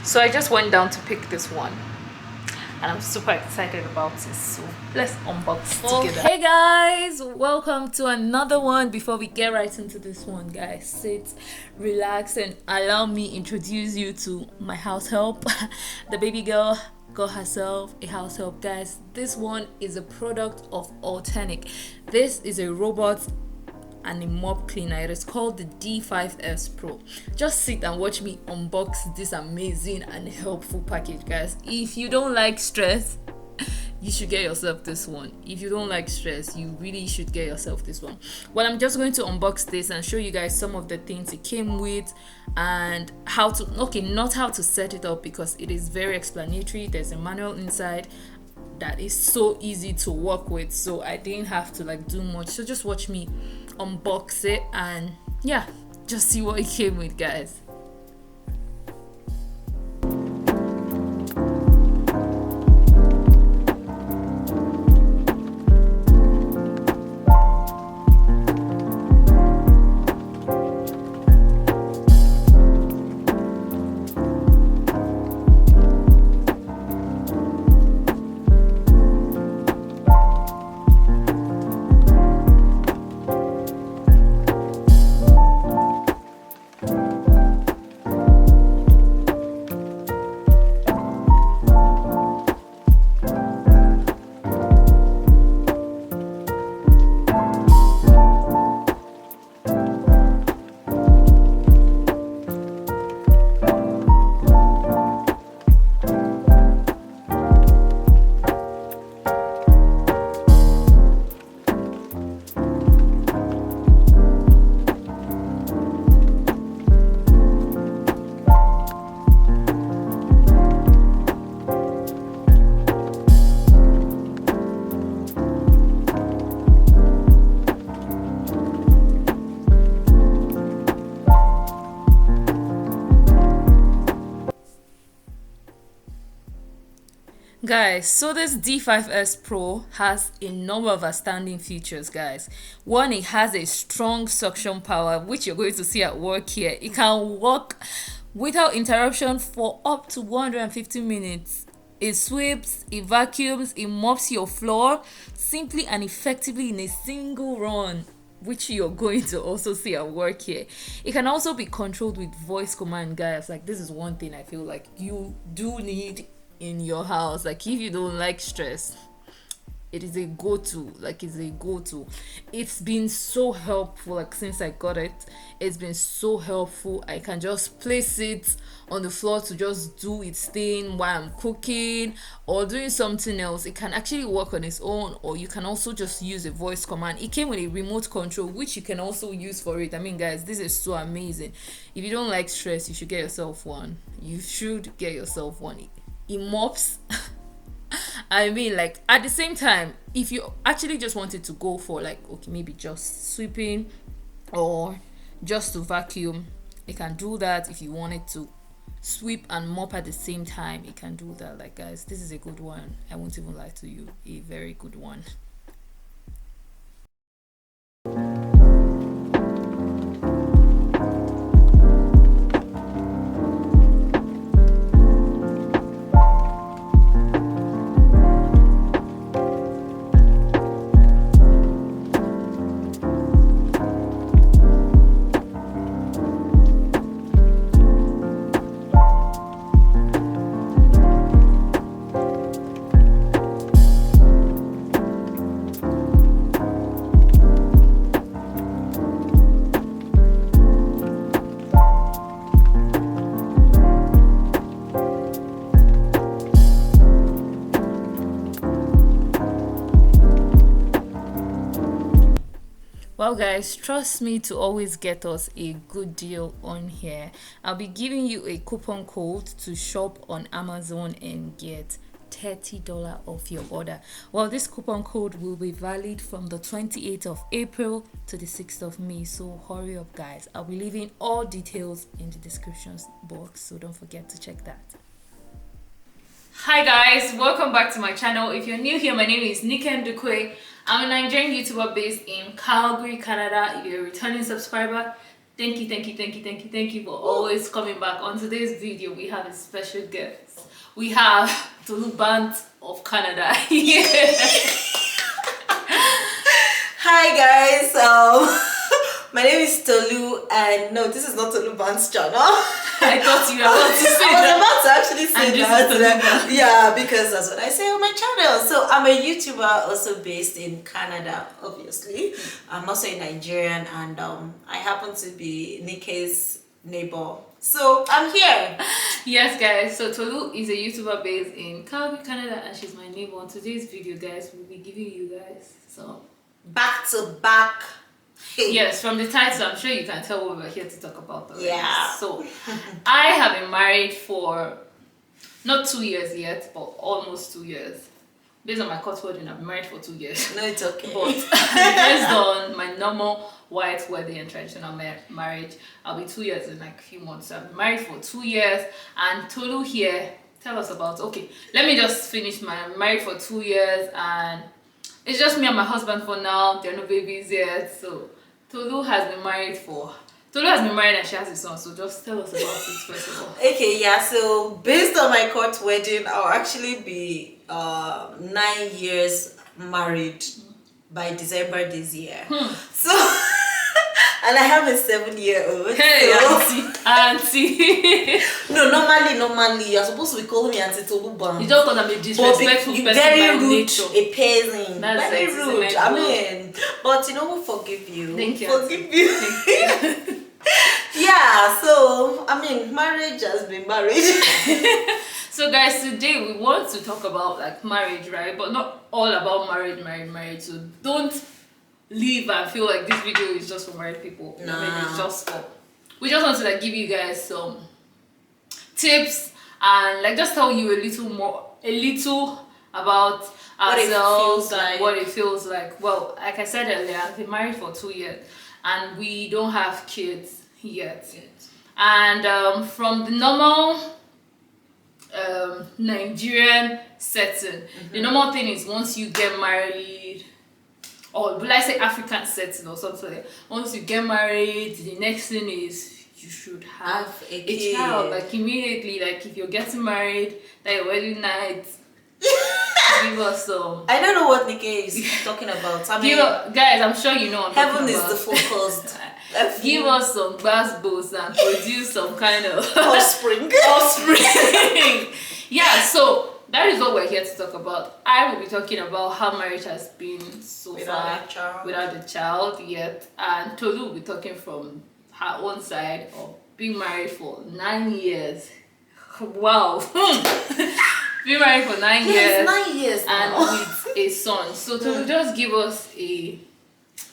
So I just went down to pick this one and I'm super excited about it. So let's unbox together. Hey guys, welcome to another one. Before we get right into this one, guys, sit, relax, and allow me introduce you to my house help, the baby girl. Got herself a house help, guys. This one is a product of Ultenic. This is a robot and a mop cleaner. It is called the D5S Pro. Just sit and watch me unbox this amazing and helpful package, guys. If you don't like stress, you should get yourself this one. If you don't like stress, you really should get yourself this one. Well, I'm just going to unbox this and show you guys some of the things it came with and how to, okay, not how to set it up because it is very explanatory. There's a manual inside that is so easy to work with, so I didn't have to like do much. So just watch me unbox it and yeah, just see what it came with, guys. Guys, so this D5S Pro has a number of outstanding features, guys. One, it has a strong suction power, which you're going to see at work here. It can work without interruption for up to 150 minutes. It sweeps, it vacuums, it mops your floor simply and effectively in a single run, which you're going to also see at work here. It can also be controlled with voice command, guys. Like, this is one thing I feel like you do need in your house. Like, if you don't like stress, it is a go-to. Like, it's a go-to. It's been so helpful. Like, since I got it, it's been so helpful. I can just place it on the floor to just do its thing while I'm cooking or doing something else. It can actually work on its own, or you can also just use a voice command. It came with a remote control, which you can also use for it. I mean, guys, this is so amazing. If you don't like stress, you should get yourself one. You should get yourself one. It mops. I mean, like, at the same time, if you actually just wanted to go for like, okay, maybe just sweeping or just to vacuum, it can do that. If you wanted to sweep and mop at the same time, it can do that. Like, guys, this is a good one. I won't even lie to you, a very good one. Well, guys, trust me to always get us a good deal on here. I'll be giving you a coupon code to shop on Amazon and get $30 off your order. Well, this coupon code will be valid from the 28th of April to the 6th of May. So hurry up, guys. I'll be leaving all details in the description box, so don't forget to check that. Hi guys, welcome back to my channel. If you're new here, my name is Nikem Dukwe. I'm a Nigerian YouTuber based in Calgary, Canada. If you're a returning subscriber, Thank you for always coming back. On today's video, we have a special guest. We have Tolu of Canada. Hi guys, my name is Tolu, and no, this is not Tolu Band's channel. I thought you were about to say I was that. about to actually say And that. Yeah, because that's what I say on my channel. So I'm a YouTuber also based in Canada, obviously. I'm also a Nigerian, and I happen to be Nike's neighbor. So I'm here. Yes, guys. So Tolu is a YouTuber based in Calgary, Canada, and she's my neighbor. On today's video, guys, we'll be giving you guys some back to back. Yes, from the title, I'm sure you can tell what we're here to talk about already. Yeah. So, I have been married for not 2 years yet, but almost 2 years. Based on my court wedding, I've been married for 2 years. No, it's okay. But based on my normal white wedding and traditional marriage, I'll be 2 years in like a few months. So I've been married for 2 years, and Tolu here, tell us about. Okay, let me just finish. I'm married for 2 years, and it's just me and my husband for now. There are no babies yet, so Tolu has been married and she has a son, so just tell us about it first of all. Okay, yeah, so based on my court wedding, I'll actually be 9 years married by December this year. So, and I have a 7-year-old. Hey, so. auntie. No, normally, you're supposed to be calling me Auntie Tolu Band. You just because I'm a disrespectful person very by rude, nature. a person. That's very it, rude. it's I mean, but you know, we'll forgive you. Thank you. Forgive you. Thank you. Yeah, so I mean, marriage has been marriage. So guys, today we want to talk about like marriage, right? But not all about marriage. So don't leave and feel like this video is just for married people. No. It's just for. We just want to like give you guys some tips and like just tell you a little about ourselves and what it feels like. Well, like I said earlier, I've been married for 2 years and we don't have kids yet. And from the normal Nigerian setting, the normal thing is once you get married, or will I say African setting or something like that, once you get married, the next thing is you should have a child, like immediately, like if you're getting married, that your wedding night, give us some. I don't know what Nikki is talking about. I mean, guys, I'm sure you know what I'm heaven talking is about. the focused. Give us some bass and produce some kind of offspring. Yeah, so that is what we're here to talk about. I will be talking about how marriage has been so far without a child yet, and Tolu will be talking from her own side of being married for 9 years. Wow. Being married for 9 years. 9 years and now. with a son. So Tolu,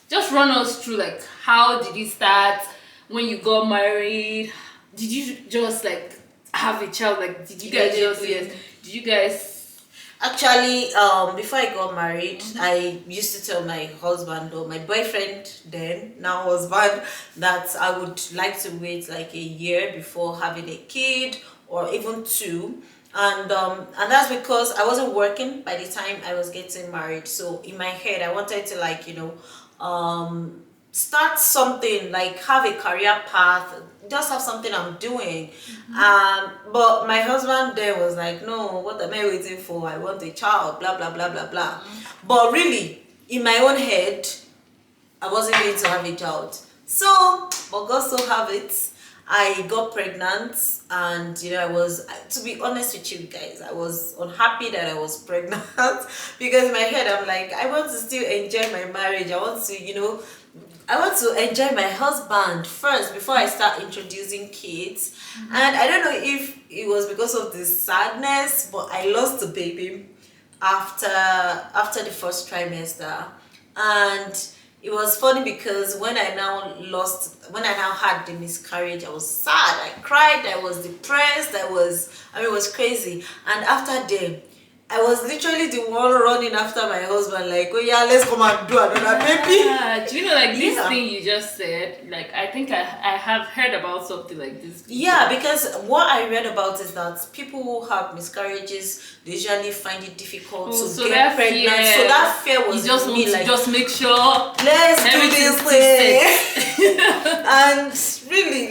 just run us through like how did you start, when you got married, did you just like have a child, like did you guys Actually, before I got married, I used to tell my husband or my boyfriend then, now husband, that I would like to wait like a year before having a kid or even 2. And that's because I wasn't working by the time I was getting married. So in my head, I wanted to like, you know, start something, like have a career path, just have something I'm doing. But my husband then was like, no, what am I waiting for? I want a child, blah blah blah blah blah. But really, in my own head, I wasn't going to have a child. So, but God so have it, I got pregnant, and you know, I was, to be honest with you guys, I was unhappy that I was pregnant because in my head I'm like, I want to still enjoy my marriage. I want to, you know, I want to enjoy my husband first before I start introducing kids. And I don't know if it was because of the sadness, but I lost the baby after the first trimester. And it was funny because when I now had the miscarriage, I was sad, I cried, I was depressed, it was crazy. And after them, I was literally the one running after my husband, like, oh yeah, let's come and do another baby. Yeah, do you know, like this thing you just said, like I think I have heard about something like this before. Yeah, because what I read about is that people who have miscarriages, they usually find it difficult to get pregnant. So that fear was me, like, just make sure let's do this thing. And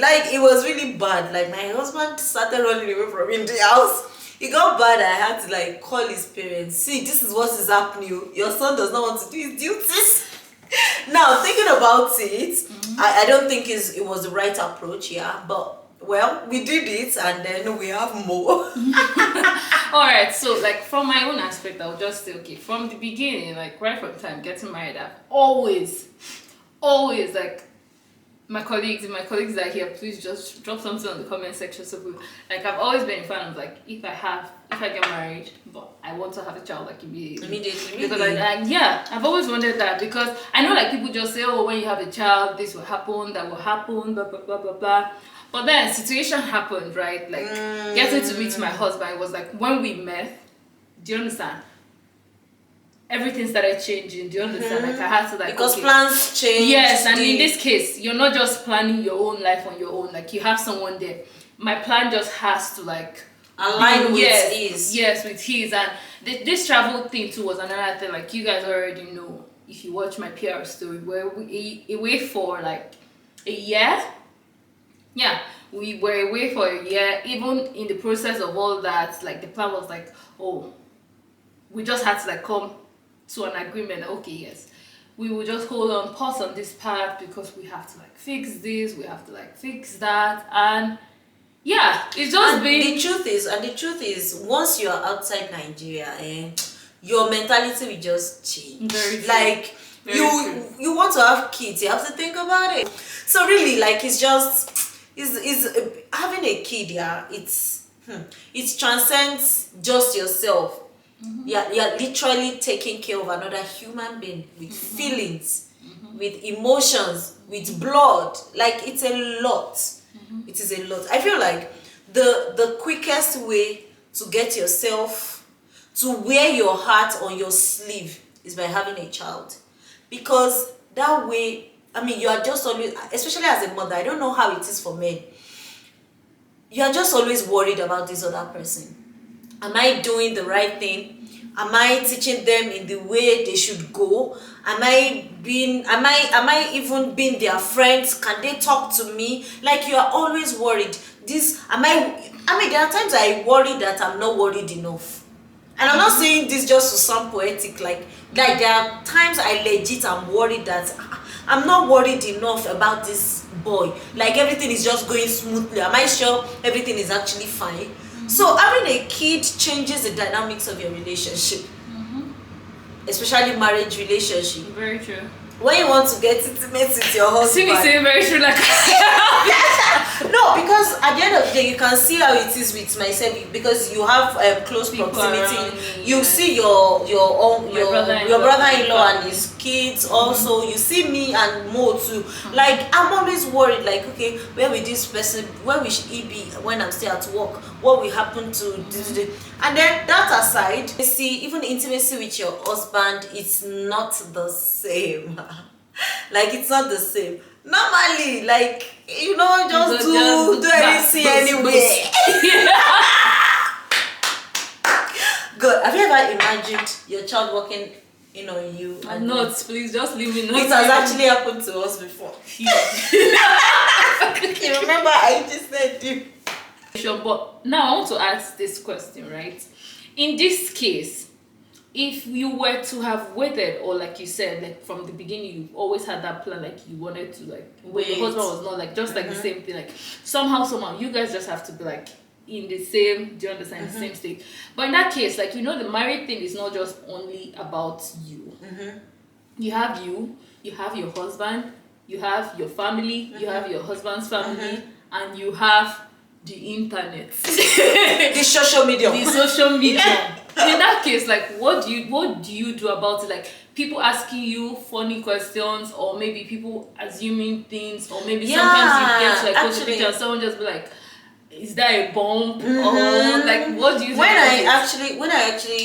Like, it was really bad. Like, my husband started running away from me in the house. It got bad. I had to like call his parents. See, this is what is happening. Your son does not want to do his duties. Now, thinking about it, I don't think it was the right approach, yeah. But, well, we did it, and then we have more. All right, so like from my own aspect, I'll just say, okay, from the beginning, like right from time getting married, I've always like my colleagues, if my colleagues are here, please just drop something on the comment section. So we, like, I've always been a fan of like, if I get married, but I want to have a child like immediately. Because I've always wanted that, because I know like people just say, oh, when you have a child, this will happen, that will happen, blah blah blah blah blah. But then situation happened, right? Like getting to meet my husband, it was like when we met, do you understand? Everything started changing. Do you understand? Like I had to like, because plans change. Yes, and in this case, you're not just planning your own life on your own. Like you have someone there. My plan just has to like align with his. Yes, with his. And this travel thing too was another thing. Like you guys already know, if you watch my PR story, where we away for like a year. Yeah, we were away for a year. Even in the process of all that, like the plan was like, oh, we just had to like come to an agreement. Okay, yes, we will just hold on, pause on this part because we have to like fix this, we have to like fix that, and yeah, it's just and the truth is, once you're outside Nigeria, your mentality will just change. Very true. Like you want to have kids, you have to think about it. So really, like it's having a kid, yeah, it transcends just yourself. You're literally taking care of another human being with feelings, with emotions, with blood. Like it's a lot. It is a lot. I feel like the quickest way to get yourself to wear your heart on your sleeve is by having a child, because that way, I mean, you are just always, especially as a mother, I don't know how it is for men, you are just always worried about this other person. Am I doing the right thing? Am I teaching them in the way they should go? Am I even being their friends? Can they talk to me? Like you are always worried. I mean, there are times I worry that I'm not worried enough. And I'm not saying this just to sound poetic, like there are times I legit am worried that I'm not worried enough about this boy. Like everything is just going smoothly. Am I sure everything is actually fine? So having a kid changes the dynamics of your relationship, especially marriage relationship. Very true. When you want to get intimate with your husband, see me saying very true, like no, because at the end of the day, you can see how it is with myself, because you have close proximity. You see your brother-in-law and his kids. Also, you see me and Mo too. Like I'm always worried. Like, okay, where will this person? Where will he be when I'm still at work? What will happen to this? And then that aside, you see, even intimacy with your husband, it's not the same. Like it's not the same. Normally, like, you know, just do anything anyway. Good. Have you ever imagined your child walking in on you? I'm not. Please just leave me. It has actually happened to us before. You remember I just said you. Sure, but now I want to ask this question, right? In this case, if you were to have waited, or like you said, like from the beginning, you always had that plan, like you wanted to, like when your husband was not like just like the same thing, like somehow you guys just have to be like in the same, do you understand, the same state. But in that case, like, you know, the married thing is not just only about you. You have your husband, you have your family, you have your husband's family, and you have the internet, the social media. In that case, like, what do you do about it? Like, people asking you funny questions, or maybe people assuming things, or maybe sometimes you get to like post a picture and someone just be like, is that a bomb? Or like, what do you think? When I actually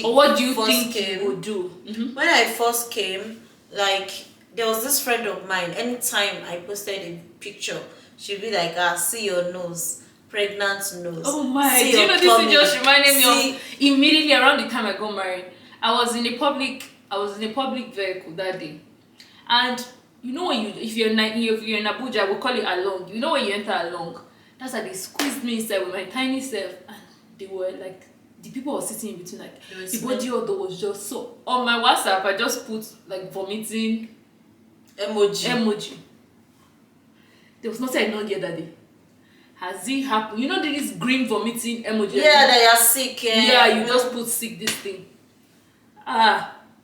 or what do you think you would do? When I first came, like, there was this friend of mine, anytime I posted a picture, she'd be like, see your nose, pregnant nose. Oh my, do you know, this just reminded me of immediately around the time I got married. I was in a public vehicle that day, and You know when you if you're in Abuja, we'll call it along. You know when you enter along, that's how they squeezed me inside with my tiny self, and they were like the people were sitting in between, like the body odor was just so. On my WhatsApp, I just put like vomiting emoji. There was nothing I know the other day. Has it happened? You know this green vomiting emoji? Yeah, that you're sick. Yeah, you just put sick this thing.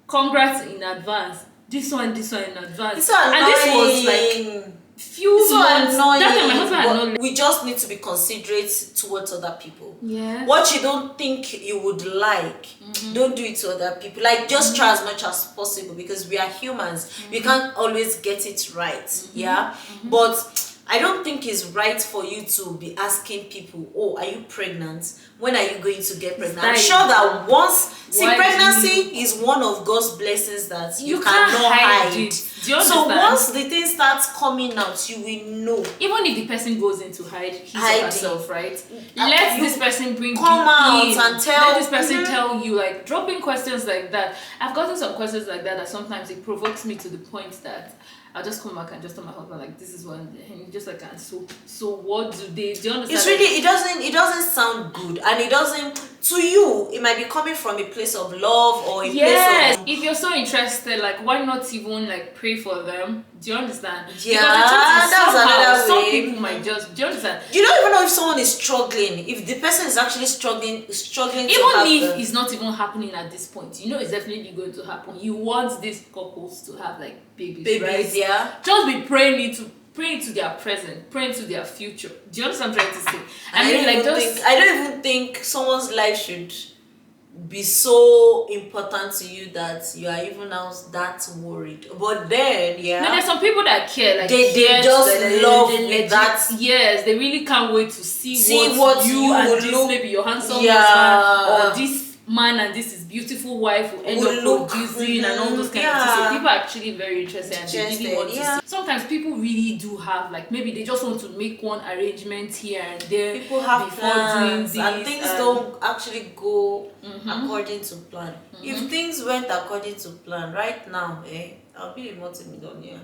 Congrats in advance. This one in advance. It's so annoying. And this was like few it's so months. annoying. That time my husband had we just need to be considerate towards other people. Yeah. What you don't think you would like, don't do it to other people. Like, just try as much as possible, because we are humans. We can't always get it right. Yeah. But I don't think it's right for you to be asking people, "Oh, are you pregnant? When are you going to get pregnant?" I'm sure that pregnancy is one of God's blessings that you cannot hide. Do you understand? So once the thing starts coming out, you will know. Even if the person goes into hide his or herself, right? Let this person bring come you out in. and tell. Let this person tell you, like, dropping questions like that. I've gotten some questions like that sometimes it provokes me to the point that I'll just come back and just tell my husband, like, this is one, and he just like, and so what do you understand? It's really, it doesn't sound good, and it doesn't, to you, it might be coming from a place of love or a place of, if you're so interested, like, why not even like pray for them? Do you understand? Yeah, because that's another way. Some people might just, do you understand? You don't even know if someone is struggling, if the person is actually struggling even to if it's not even happening at this point, you know it's definitely going to happen. You want these couples to have like babies, right? Yeah. Just be praying into their present, praying into their future. Do you understand what I'm trying to say? I don't even think someone's life should be so important to you that you are even now that worried. But then, no, there's some people that care, like they just love that. Yes, they really can't wait to see what you and this look, maybe your handsome husband or this man and this is beautiful wife will end up producing and all those kind of things. So people are actually very interested and they really want to see. Sometimes people really do have, like, maybe they just want to make one arrangement here and there. People have plans and things don't actually go according to plan. If things went according to plan right now, I'll be a multi-millionaire.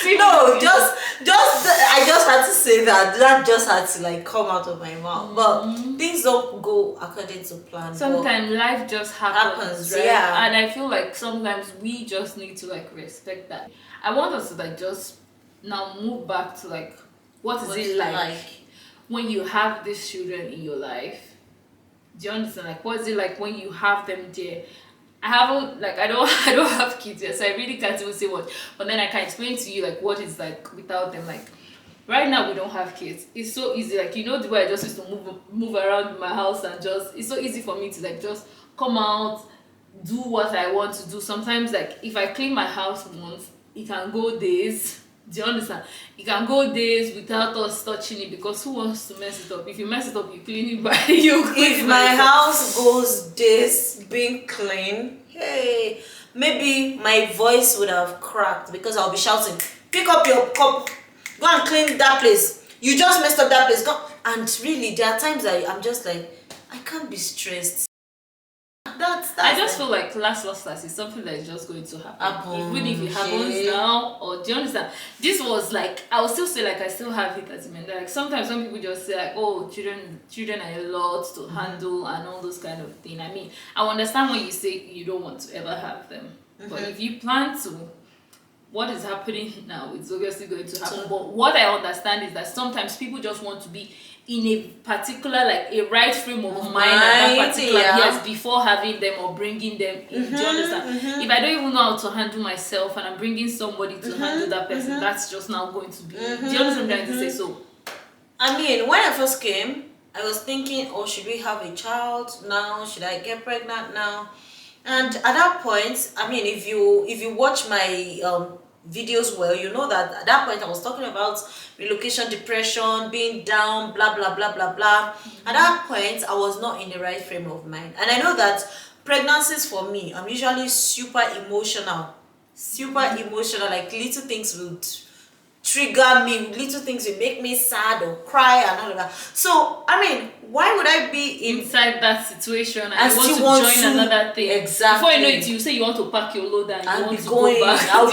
No, I just had to say that just had to like come out of my mouth. But things don't go according to plan. Sometimes life just happens, right? Yeah. And I feel like sometimes we just need to like respect that. I want us to like just now move back to like what is it like when you have these children in your life? Do you understand? Like, what is it like when you have them there? I don't have kids yet, so I really can't even say what. But then I can explain to you like what it's like without them. Like, right now we don't have kids. It's so easy. Like, you know the way I just used to move around my house and just, it's so easy for me to like just come out, do what I want to do. Sometimes like if I clean my house once, it can go days. Do you understand? It can go days without us touching it, because who wants to mess it up? If you mess it up, you clean it by you. If my house goes days being clean, hey, maybe my voice would have cracked because I'll be shouting, "Pick up your cup, go and clean that place. You just messed up that place. Go." And really, there are times I'm just like, I can't be stressed. I just feel like last is something that is just going to happen. Even if it happens now, or do you understand? This was like, I will still say like I still have it as a mentor. Like sometimes some people just say like, oh, children are a lot to handle and all those kind of thing. I mean, I understand when you say you don't want to ever have them, but if you plan to, what is happening now, it's obviously going to happen. But what I understand is that sometimes people just want to be in a particular, like a right frame of mind at that particular years before having them or bringing them in. Do you understand? If I don't even know how to handle myself and I'm bringing somebody to handle that person, that's just now going to be. Do you understand what I'm trying to say? So, I mean, when I first came, I was thinking, oh, should we have a child now? Should I get pregnant now? And at that point, I mean, if you watch my videos well, you know that at that point I was talking about relocation depression, being down, blah blah blah blah blah. At that point I was not in the right frame of mind, and I know that pregnancies for me, I'm usually super emotional, like little things would trigger me, little things will make me sad or cry and all of that. So I mean, why would I be inside that situation and you want still to join another thing? Exactly. Before you know it, you say you want to pack your load and you want be to going. go back. I'll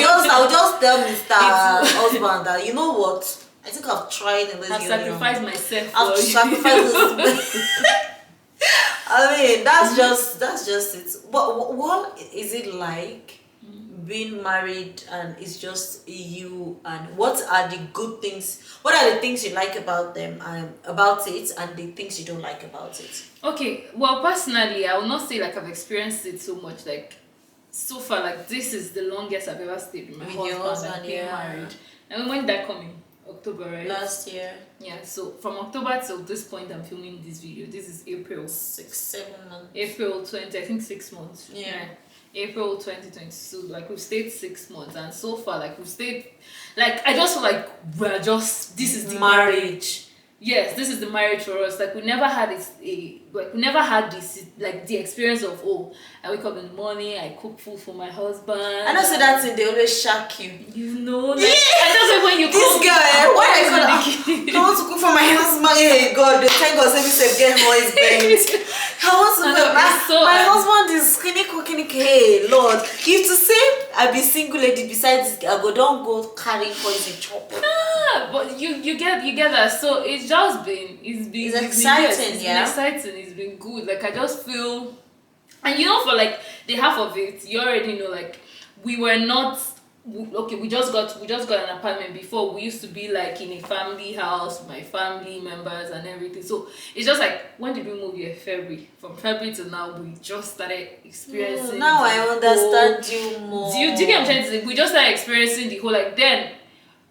just tell Mr. Husband that, you know what, I think I've tried in this I've union. sacrificed myself I've for you. sacrificed this. I mean, that's just it. What is it like being married and it's just you, and what are the good things, what are the things you like about them and about it, and the things you don't like about it? Okay, well, personally, I will not say like I've experienced it so much. Like, so far, like this is the longest I've ever stayed with my husband, like being married. And when did that come in? October, right? Last year. Yeah, so from October till this point I'm filming this video. This is April. 6-7 months. April 20, I think 6 months. Yeah. April 2022. Like we've stayed 6 months, and so far, like we've stayed, like I just feel like we're just, this is the marriage. Yes, this is the marriage for us. Like we never had this, we never had this, like the experience of, oh, I wake up in the morning, I cook food for my husband. I know, say that thing, they always shock you. You know, like, I just say when you this cook, girl, why I want to cook for my husband? Hey God, the thank God, say me say get more is bent. I want to cook. My husband is skinny cooking. Hey Lord, if to say I be single lady besides I go don't go carry poison chopper. But you get that. So it's just been it's exciting, been exciting. It's been good. Like I just feel, and you know, for like the half of it, you already know. Like we were not okay. We just got an apartment. Before we used to be like in a family house with my family members and everything. So it's just like, when did we move here? February. From February to now, we just started experiencing. Now I understand you more. Do you get what I'm trying to say? We just started experiencing the whole, like, then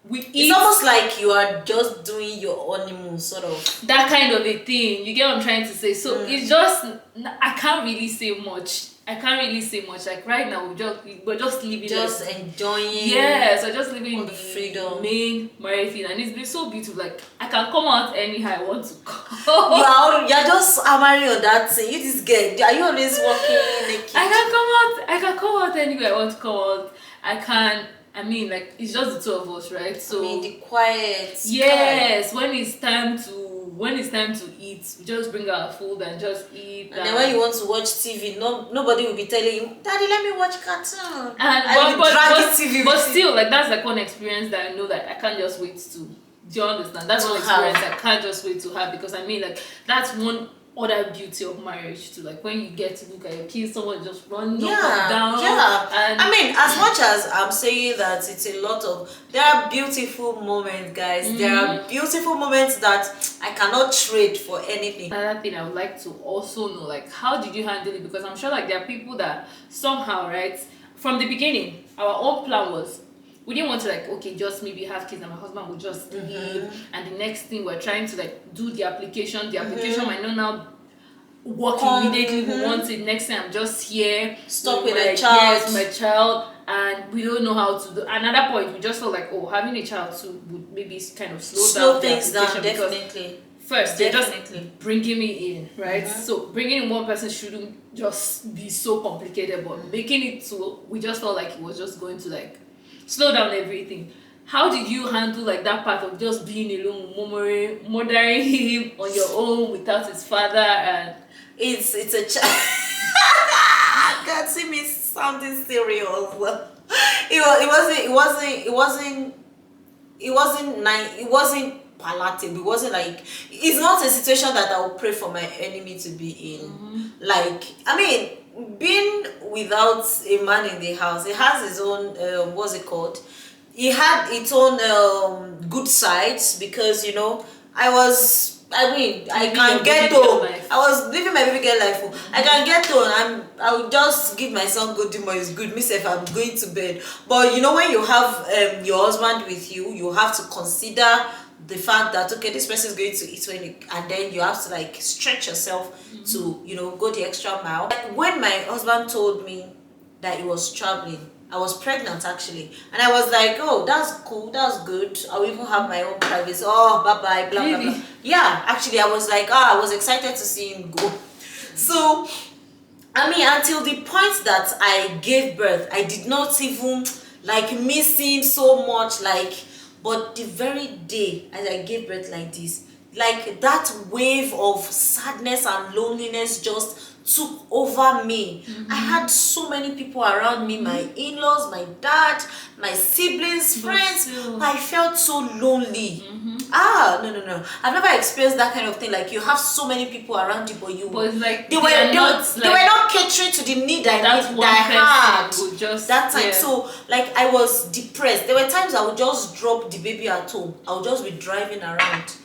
we eat. It's almost like you are just doing your honeymoon, sort of. That kind of a thing. You get what I'm trying to say? So it's just, I can't really say much. Like right now, we're just living, just like, enjoying. Yeah, so just living the freedom, main married thing, and it's been so beautiful. Like I can come out anyhow I want to come. You're just hammering on that thing. You this girl, are you always walking naked? I can come out anywhere I want to come out. I mean, like, it's just the two of us, right? So I mean, the quiet. Yes, when it's time to eat, we just bring our food and just eat. And then when you want to watch TV, nobody will be telling you, Daddy, let me watch cartoon. But still, like, that's like one experience that I know that I can't just wait to. Do you understand? That's one experience I can't just wait to have, because I mean, like, that's one other beauty of marriage too. Like when you get to look at your kids, someone just run up and down. Yeah. And I mean, as much as I'm saying that it's a lot of, there are beautiful moments, guys. There are beautiful moments that I cannot trade for anything. Another thing I would like to also know, like, how did you handle it? Because I'm sure like there are people that somehow, right, from the beginning, our own plan was, we didn't want to, like, okay, just maybe have kids and my husband would just leave, and the next thing we're trying to, like, do the application might not now work immediately. We want it next time. I'm just here stuck with a child. Yes, my child, and we don't know how to do. Another point, we just felt like, oh, having a child too would maybe kind of slow things down, definitely. First, they're just bringing me in, right? So bringing in one person shouldn't just be so complicated, but making it so, we just felt like it was just going to, like, slow down everything. How did you handle, like, that part of just being alone, mothering him on your own without his father? And it's a child. God, see me sounding serious. It wasn't palatable. It wasn't like, it's not a situation that I would pray for my enemy to be in. Like, I mean, being without a man in the house, it has its own what's it called? It had its own good sides, because, you know, I can get home. I was living my baby girl life. I can get home. I will just give myself good dinner. It's good. Myself, I'm going to bed. But you know, when you have your husband with you, you have to consider the fact that, okay, this person is going to eat and then you have to, like, stretch yourself to, you know, go the extra mile. Like, when my husband told me that he was traveling, I was pregnant actually, and I was like, oh, that's cool, that's good. I'll even have my own privacy. Oh, bye bye, blah blah blah. Yeah, actually, I was like, I was excited to see him go. So, I mean, until the point that I gave birth, I did not even, like, miss him so much. Like, But the very day as I gave birth like this, like that wave of sadness and loneliness just took over me. I had so many people around me, my in-laws, my dad, my siblings, friends. I felt so lonely. No. I've never experienced that kind of thing. Like you have so many people around you, but it's like they were not catering to the need I had that time. So like I was depressed. There were times I would just drop the baby at home. I would just be driving around,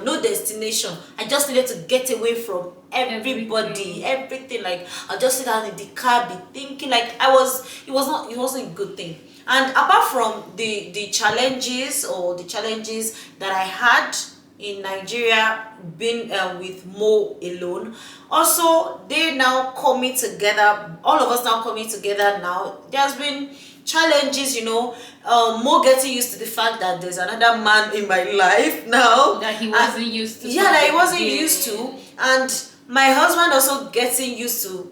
no destination. I just needed to get away from everybody, everything. Like I'll just sit down in the car, be thinking. Like it wasn't a good thing. And apart from the challenges that I had in Nigeria, being with Mo alone, also they now coming together, all of us now coming together now. There's been challenges, Mo getting used to the fact that there's another man in my life now that he wasn't used to. That he wasn't used to. And my husband also getting used to,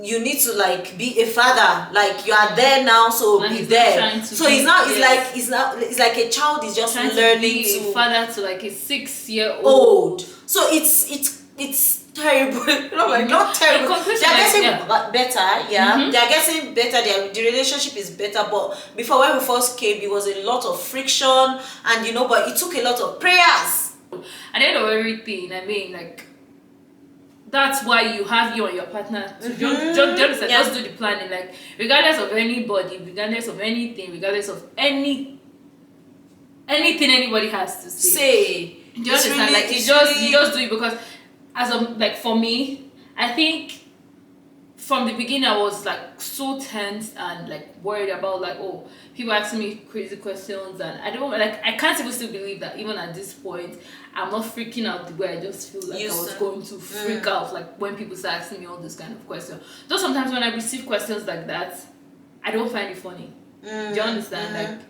you need to like be a father, like you are there now, so be there. So it's like a child is just learning to be a father to like a 6-year-old. So it's terrible. Like not terrible. They are getting better. They are getting better. The relationship is better. But before, when we first came, it was a lot of friction, and but it took a lot of prayers. At the end of everything, I mean, like, that's why you have you and your partner to just do the planning. Like, regardless of anybody, regardless of anything, regardless of anything anybody has to say. You understand? Really, like, you just do it because, for me, I think from the beginning I was like so tense and like worried about like, people asking me crazy questions, and I can't even still believe that even at this point I'm not freaking out the way I just feel like I was going to freak out like when people start asking me all this kind of questions. Though sometimes when I receive questions like that, I don't find it funny. Do you understand? Like,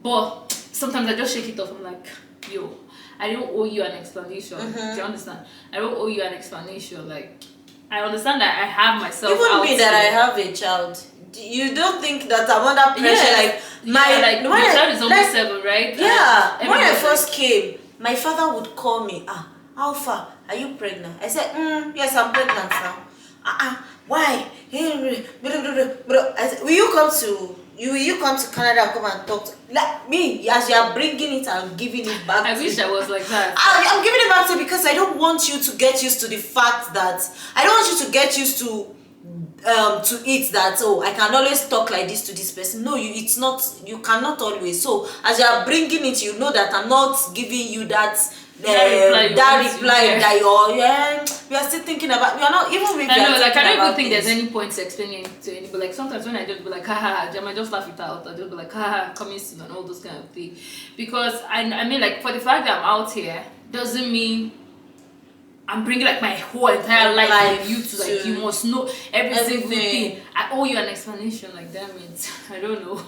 but sometimes I just shake it off. I'm like, yo, I don't owe you an explanation. Do you understand? I don't owe you an explanation. Like, I understand that I have myself. Even me that I have a child, you don't think that I'm under pressure? My child is almost 7, right? Yeah. When I first came, my father would call me. Alpha, are you pregnant? I said, yes, I'm pregnant now. Why? I said, will you come to Canada and come and talk to me? As you are bringing it, I'm giving it back. I wish I was like that. I'm giving it back to you because I don't want you to get used to the fact that I don't want you to get used to it that I can always talk like this to this person. No, it's not. You cannot always. So as you are bringing it, you know that I'm not giving you that reply that we are still thinking about. We are not even. I know, like, I don't even think there's any point to explaining to anybody. Like, sometimes when I just be like, haha, I might just laugh it out. I just be like, haha, coming soon and all those kind of things. Because I mean, like, for the fact that I'm out here doesn't mean I'm bringing like my whole entire life on you to like you must know every single thing. I owe you an explanation. Like, damn it, I don't know.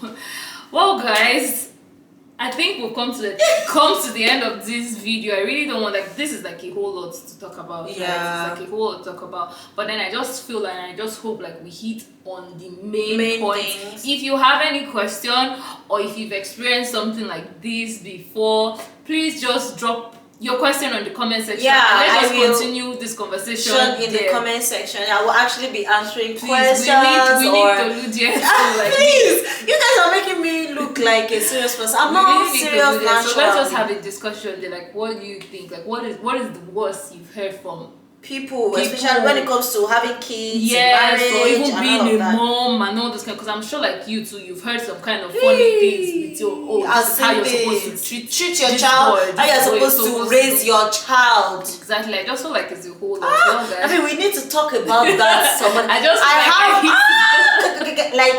Well, guys, I think we've come to the end of this video. I really don't want, like, this is like a whole lot to talk about. Right? It's like a whole lot to talk about. But then I just feel like, I just hope like we hit on the main points. If you have any question or if you've experienced something like this before, please just drop your question on the comment section. Let's continue this conversation in the comment section. I will actually be answering questions. We need Tolu like please, you guys are making me look like a serious person. I'm not serious naturally. So let's just have a discussion. They're like, what do you think? Like, what is the worst you've heard from people, especially when it comes to having kids, marriage, or even being a mom and all this kind? Because I'm sure, like you too, you've heard some kind of funny things with your this is how you're supposed to treat your child, how you're supposed to raise your child. Exactly. I just feel like it's a whole lot. I mean, we need to talk about that.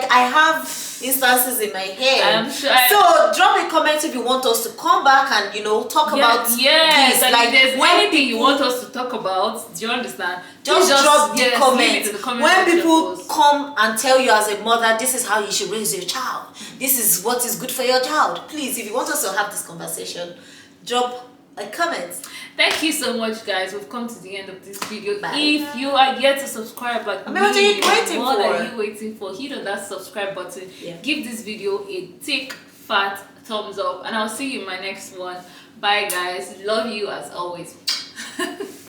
I have instances in my head. So drop a comment if you want us to come back and talk about this. Like, there's anything you want us to talk about, do you understand? Just drop the comments. When people come and tell you as a mother, this is how you should raise your child, this is what is good for your child, please, if you want us to have this conversation, drop a comment. Thank you so much, guys. We've come to the end of this video. Bye. If you are yet to subscribe, like, what are you waiting for? Hit on that subscribe button. Give this video a thick fat thumbs up, and I'll see you in my next one. Bye guys, love you as always.